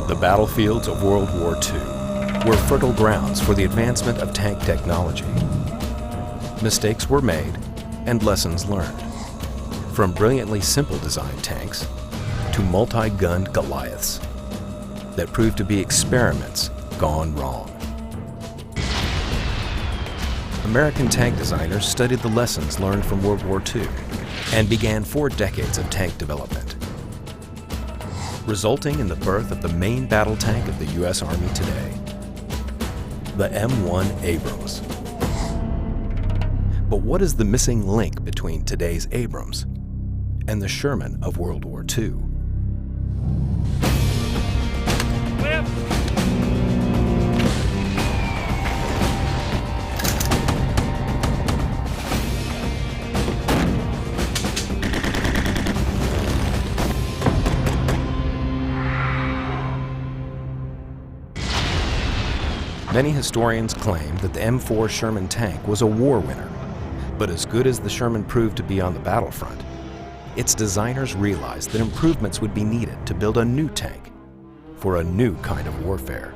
The battlefields of World War II were fertile grounds for the advancement of tank technology. Mistakes were made and lessons learned. From brilliantly simple design tanks to multi-gunned Goliaths that proved to be experiments gone wrong. American tank designers studied the lessons learned from World War II and began 4 decades of tank development, resulting in the birth of the main battle tank of the U.S. Army today, the M1 Abrams. But what is the missing link between today's Abrams and the Sherman of World War II? Many historians claim that the M4 Sherman tank was a war winner, but as good as the Sherman proved to be on the battlefront, its designers realized that improvements would be needed to build a new tank for a new kind of warfare.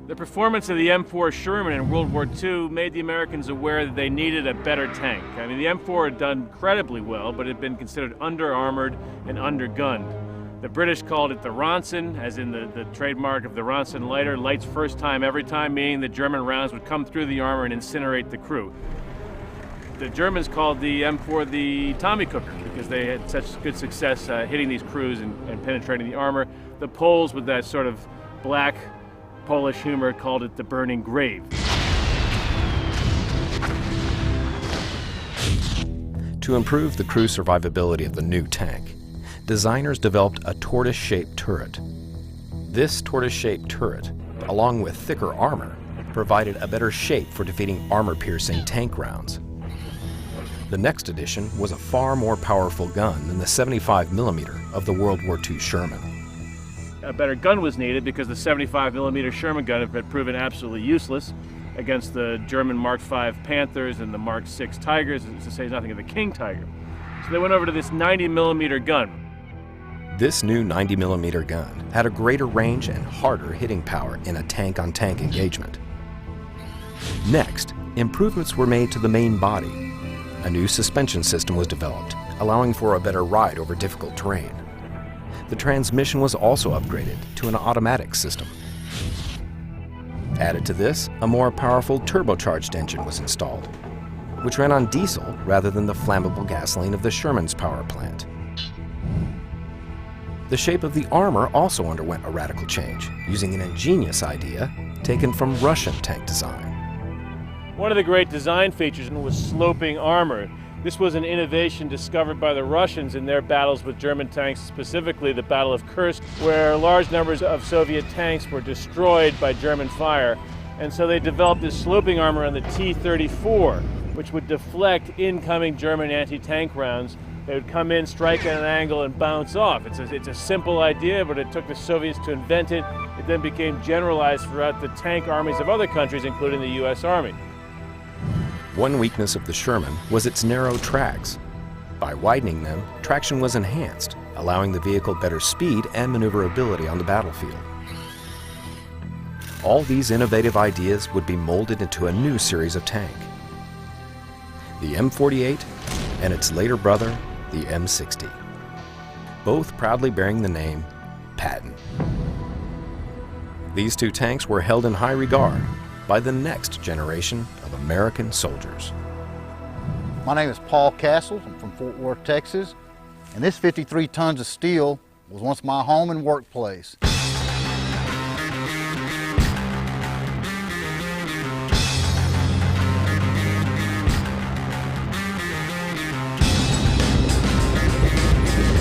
The performance of the M4 Sherman in World War II made the Americans aware that they needed a better tank. I mean, the M4 had done incredibly well, but it had been considered under-armored and under-gunned. The British called it the Ronson, as in the trademark of the Ronson lighter, lights first time every time, meaning the German rounds would come through the armor and incinerate the crew. The Germans called the M4 the Tommy Cooker because they had such good success hitting these crews and penetrating the armor. The Poles, with that sort of black Polish humor, called it the Burning Grave. To improve the crew survivability of the new tank, designers developed a tortoise-shaped turret. This tortoise-shaped turret, along with thicker armor, provided a better shape for defeating armor-piercing tank rounds. The next addition was a far more powerful gun than the 75mm of the World War II Sherman. A better gun was needed because the 75mm Sherman gun had proven absolutely useless against the German Mark V Panthers and the Mark VI Tigers, to say nothing of the King Tiger. So they went over to this 90mm gun. This new 90mm gun had a greater range and harder hitting power in a tank-on-tank engagement. Next, improvements were made to the main body. A new suspension system was developed, allowing for a better ride over difficult terrain. The transmission was also upgraded to an automatic system. Added to this, a more powerful turbocharged engine was installed, which ran on diesel rather than the flammable gasoline of the Sherman's power plant. The shape of the armor also underwent a radical change, using an ingenious idea taken from Russian tank design. One of the great design features was sloping armor. This was an innovation discovered by the Russians in their battles with German tanks, specifically the Battle of Kursk, where large numbers of Soviet tanks were destroyed by German fire. And so they developed this sloping armor on the T-34, which would deflect incoming German anti-tank rounds. They would come in, strike at an angle, and bounce off. It's a simple idea, but it took the Soviets to invent it. It then became generalized throughout the tank armies of other countries, including the U.S. Army. One weakness of the Sherman was its narrow tracks. By widening them, traction was enhanced, allowing the vehicle better speed and maneuverability on the battlefield. All these innovative ideas would be molded into a new series of tank, the M48 and its later brother, the M60, both proudly bearing the name Patton. These two tanks were held in high regard by the next generation of American soldiers. My name is Paul Castle. I'm from Fort Worth, Texas, and this 53 tons of steel was once my home and workplace.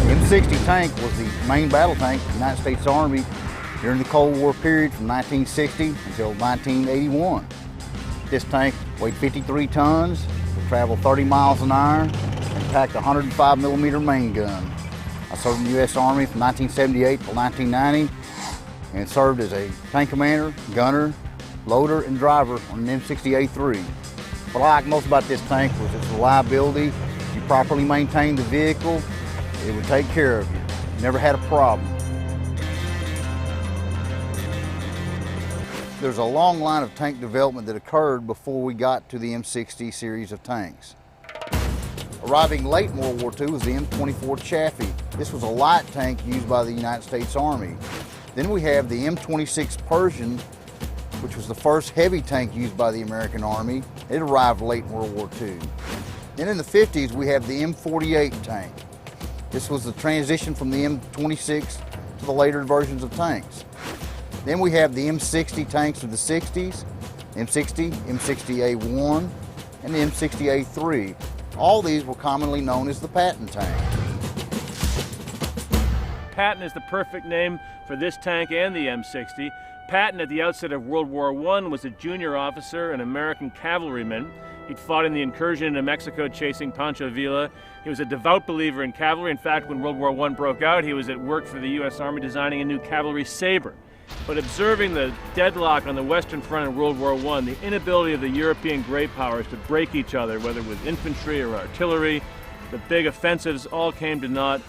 The M60 tank was the main battle tank of the United States Army during the Cold War period from 1960 until 1981. This tank weighed 53 tons, would travel 30 miles an hour, and packed a 105mm main gun. I served in the U.S. Army from 1978 to 1990 and served as a tank commander, gunner, loader, and driver on an M60A3. What I liked most about this tank was its reliability. If you properly maintained the vehicle, it would take care of you. Never had a problem. There's a long line of tank development that occurred before we got to the M60 series of tanks. Arriving late in World War II was the M24 Chaffee. This was a light tank used by the United States Army. Then we have the M26 Persian, which was the first heavy tank used by the American Army. It arrived late in World War II. Then in the 50s, we have the M48 tank. This was the transition from the M26 to the later versions of tanks. Then we have the M60 tanks of the 60s, M60, M60A1, and the M60A3. All these were commonly known as the Patton tank. Patton is the perfect name for this tank and the M60. Patton, at the outset of World War I, was a junior officer, an American cavalryman. He'd fought in the incursion into Mexico chasing Pancho Villa. He was a devout believer in cavalry. In fact, when World War I broke out, he was at work for the U.S. Army designing a new cavalry saber. But observing the deadlock on the Western Front in World War I, the inability of the European great powers to break each other, whether with infantry or artillery, the big offensives all came to naught.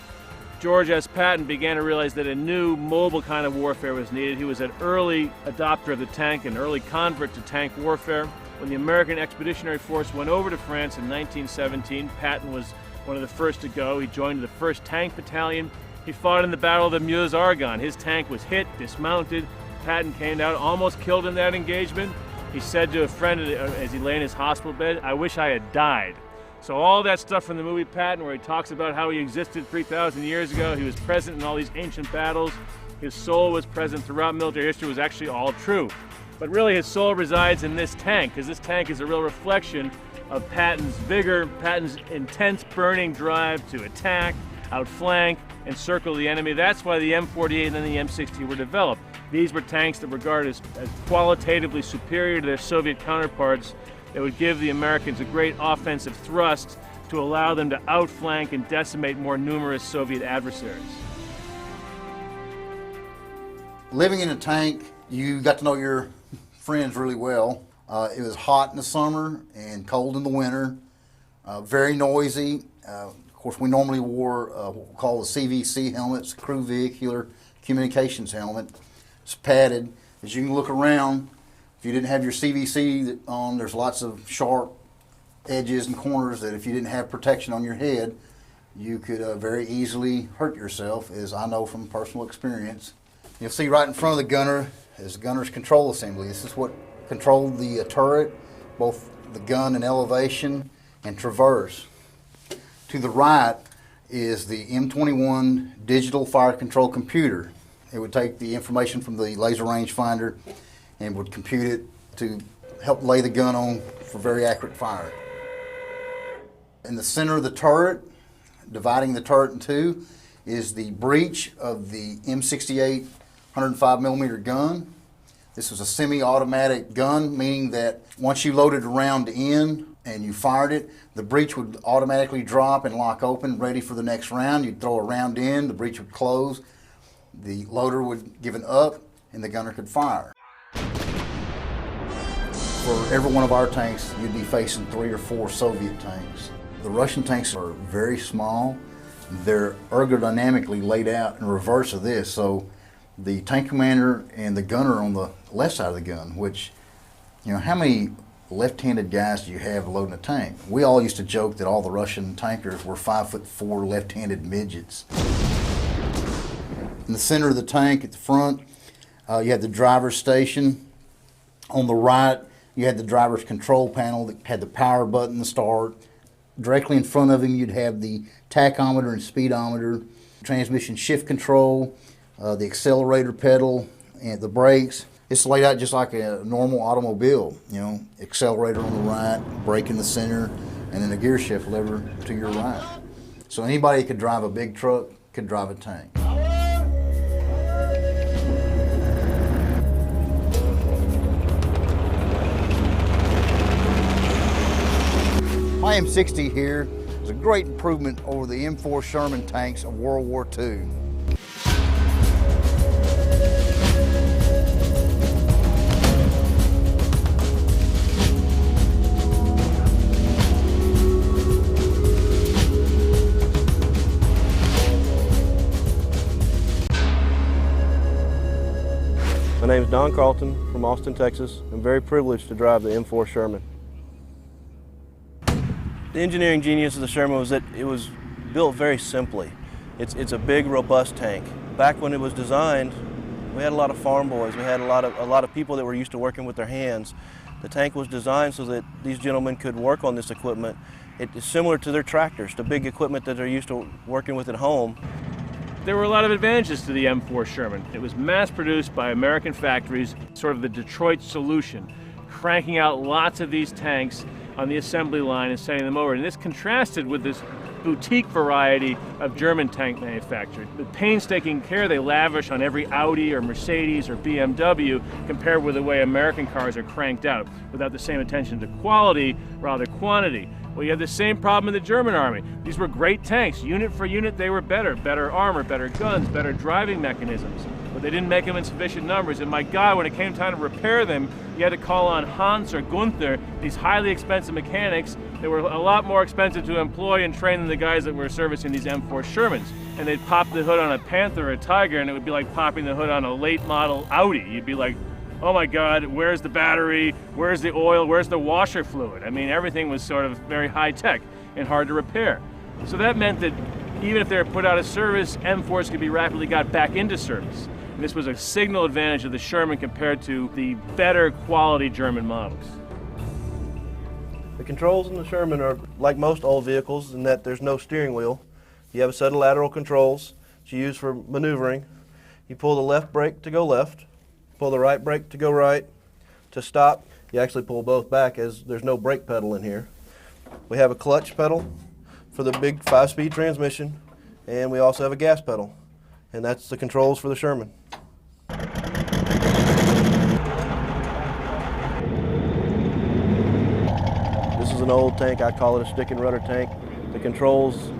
George S. Patton began to realize that a new mobile kind of warfare was needed. He was an early adopter of the tank, an early convert to tank warfare. When the American Expeditionary Force went over to France in 1917, Patton was one of the first to go. He joined the 1st Tank Battalion. He fought in the Battle of the Meuse-Argonne. His tank was hit, dismounted. Patton came out, almost killed in that engagement. He said to a friend as he lay in his hospital bed, "I wish I had died." So all that stuff from the movie Patton, where he talks about how he existed 3,000 years ago, he was present in all these ancient battles, his soul was present throughout military history, was actually all true. But really his soul resides in this tank, because this tank is a real reflection of Patton's vigor, Patton's intense burning drive to attack, outflank, and circle the enemy. That's why the M48 and then the M60 were developed. These were tanks that were regarded as qualitatively superior to their Soviet counterparts that would give the Americans a great offensive thrust to allow them to outflank and decimate more numerous Soviet adversaries. Living in a tank, you got to know your friends really well. It was hot in the summer and cold in the winter, very noisy. Of course, we normally wore what we call the CVC helmets, Crew Vehicular Communications Helmet. It's padded. As you can look around, if you didn't have your CVC on, there's lots of sharp edges and corners that if you didn't have protection on your head, you could very easily hurt yourself, as I know from personal experience. You'll see right in front of the gunner is the gunner's control assembly. This is what controlled the turret, both the gun and elevation and traverse. To the right is the M21 digital fire control computer. It would take the information from the laser rangefinder and would compute it to help lay the gun on for very accurate fire. In the center of the turret, dividing the turret in two, is the breech of the M68 105mm gun. This was a semi-automatic gun, meaning that once you loaded a round in and you fired it, the breech would automatically drop and lock open, ready for the next round. You'd throw a round in, the breech would close, the loader would give an up, and the gunner could fire. For every one of our tanks, you'd be facing 3 or 4 Soviet tanks. The Russian tanks are very small. They're ergodynamically laid out in reverse of this, so the tank commander and the gunner on the left side of the gun, which, you know, how many left-handed guys do you have loading a tank? We all used to joke that all the Russian tankers were 5'4" left-handed midgets. In the center of the tank at the front, you had the driver's station. On the right, you had the driver's control panel that had the power button to start. Directly in front of him, you'd have the tachometer and speedometer, transmission shift control, the accelerator pedal, and the brakes. It's laid out just like a normal automobile, you know, accelerator on the right, brake in the center, and then a gear shift lever to your right. So anybody who could drive a big truck could drive a tank. My M60 here is a great improvement over the M4 Sherman tanks of World War II. My name is Don Carlton from Austin, Texas. I'm very privileged to drive the M4 Sherman. The engineering genius of the Sherman was that it was built very simply. It's a big, robust tank. Back when it was designed, we had a lot of farm boys. We had a lot of people that were used to working with their hands. The tank was designed so that these gentlemen could work on this equipment. It is similar to their tractors, the big equipment that they're used to working with at home. There were a lot of advantages to the M4 Sherman. It was mass-produced by American factories, sort of the Detroit solution, cranking out lots of these tanks on the assembly line and sending them over. And this contrasted with this boutique variety of German tank manufacturing. The painstaking care they lavish on every Audi or Mercedes or BMW compared with the way American cars are cranked out, without the same attention to quality, rather quantity. Well, you had the same problem in the German army. These were great tanks. Unit for unit, they were better. Better armor, better guns, better driving mechanisms. But they didn't make them in sufficient numbers. And my God, when it came time to repair them, you had to call on Hans or Gunther, these highly expensive mechanics that were a lot more expensive to employ and train than the guys that were servicing these M4 Shermans. And they'd pop the hood on a Panther or a Tiger, and it would be like popping the hood on a late model Audi. You'd be like, oh my God, where's the battery? Where's the oil? Where's the washer fluid? I mean, everything was sort of very high tech and hard to repair. So that meant that even if they were put out of service, M4s could be rapidly got back into service. And this was a signal advantage of the Sherman compared to the better quality German models. The controls in the Sherman are like most old vehicles in that there's no steering wheel. You have a set of lateral controls that you use for maneuvering. You pull the left brake to go left, pull the right brake to go right. To stop, you actually pull both back as there's no brake pedal in here. We have a clutch pedal for the big 5-speed transmission, and we also have a gas pedal. And that's the controls for the Sherman. This is an old tank. I call it a stick and rudder tank. The controls,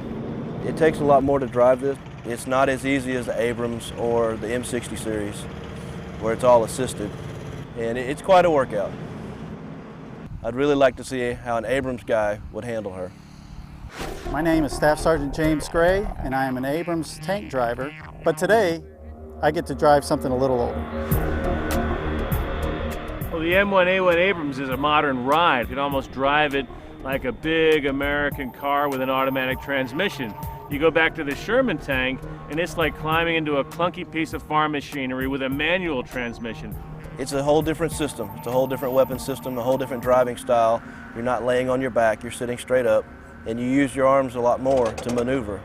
it takes a lot more to drive this. It's not as easy as the Abrams or the M60 series, where it's all assisted, and it's quite a workout. I'd really like to see how an Abrams guy would handle her. My name is Staff Sergeant James Gray, and I am an Abrams tank driver, but today I get to drive something a little older. Well, the M1A1 Abrams is a modern ride. You can almost drive it like a big American car with an automatic transmission. You go back to the Sherman tank, and it's like climbing into a clunky piece of farm machinery with a manual transmission. It's a whole different system. It's a whole different weapon system, a whole different driving style. You're not laying on your back, you're sitting straight up, and you use your arms a lot more to maneuver.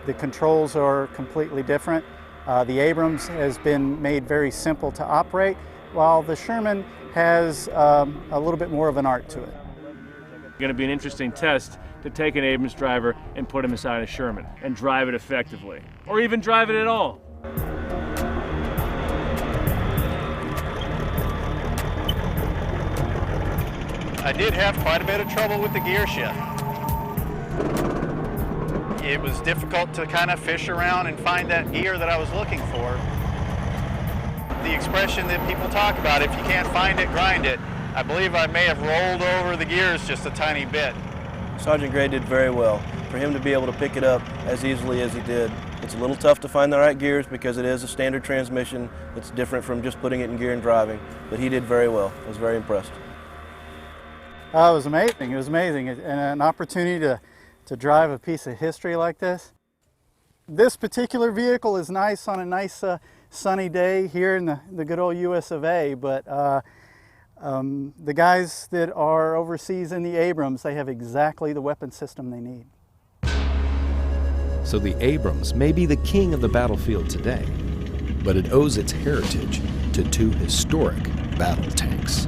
The controls are completely different. The Abrams has been made very simple to operate, while the Sherman has a little bit more of an art to it. It's going to be an interesting test to take an Abrams driver and put him inside a Sherman and drive it effectively, or even drive it at all. I did have quite a bit of trouble with the gear shift. It was difficult to kind of fish around and find that gear that I was looking for. The expression that people talk about, if you can't find it, grind it. I believe I may have rolled over the gears just a tiny bit. Sergeant Gray did very well. For him to be able to pick it up as easily as he did, it's a little tough to find the right gears because it is a standard transmission. It's different from just putting it in gear and driving, but he did very well. I was very impressed. It was amazing. It was amazing, and an opportunity to drive a piece of history like this. This particular vehicle is nice on a nice sunny day here in the good old US of A, but the guys that are overseas in the Abrams, they have exactly the weapon system they need. So the Abrams may be the king of the battlefield today, but it owes its heritage to two historic battle tanks.